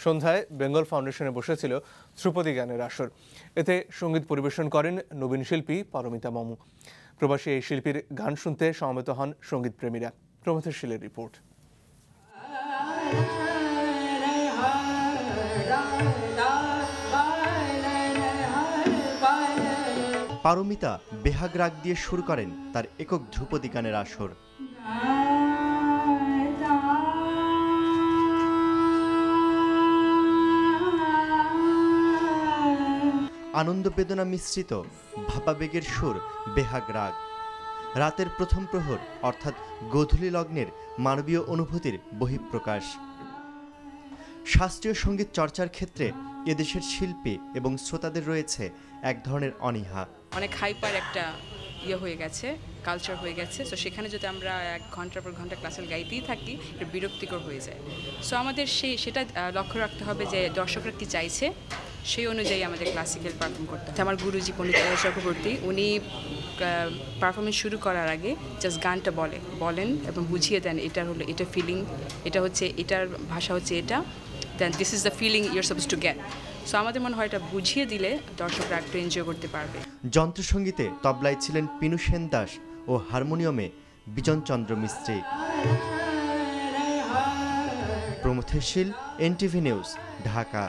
সন্ধ্যায় বেঙ্গল ফাউন্ডেশনে বসেছিল ধ্রুপদী গানের আসর। এতে সঙ্গীত পরিবেশন করেন নবীন শিল্পী পারমিতা মামু। প্রবাসী এই শিল্পীর গান শুনতে সমবেত হন সঙ্গীত প্রেমীরা। প্রমথেশ শীলের রিপোর্ট। পারমিতা বেহাগ রাগ দিয়ে শুরু করেন তার একক ধ্রুপদী গানের আসর। আনন্দ বেদনা মিশ্রিত ভাবাবেগের সুর বেহাগ রাগ। রাতের প্রথম প্রহর অর্থাৎ গোধূলি লগ্নের মানবীয় অনুভূতির বহিঃপ্রকাশ। শাস্ত্রীয় সঙ্গীত চর্চার ক্ষেত্রে এদেশের শিল্পী এবং শ্রোতাদের রয়েছে এক ধরনের অনীহা। অনেক হাইপার একটা হয়ে গেছে, কালচার হয়ে গেছে। সো সেখানে যদি আমরা 1 ঘন্টার পর ঘন্টা ক্লাসিক্যাল গাইতেই থাকি, এটা বিরক্তিকর হয়ে যায়। সো আমাদের সেটা লক্ষ্য রাখতে হবে যে দর্শকরা কি চাইছে, সেই অনুযায়ী আমাদের ক্লাসিক্যাল পারফর্ম করতে হবে। আমার গুরুজি পণ্ডিত চক্রবর্তী, উনি পারফরমেন্স শুরু করার আগে জাস্ট গানটা বলেন এবং বুঝিয়ে দেন এটা ফিলিং, এটা হচ্ছে এটার ভাষা হচ্ছে এটা, then this is the feeling you are supposed to get. So আমাদের মনে হয় এটা বুঝিয়ে দিলে দর্শকরা একটু এনজয় করতে পারবে। যন্ত্রসঙ্গীতে তবলায় ছিলেন পিনু সেন দাস ও হারমোনিয়ামে বিজন চন্দ্র মিস্ত্রি। প্রমথেশ শীল, NTV নিউজ, ঢাকা।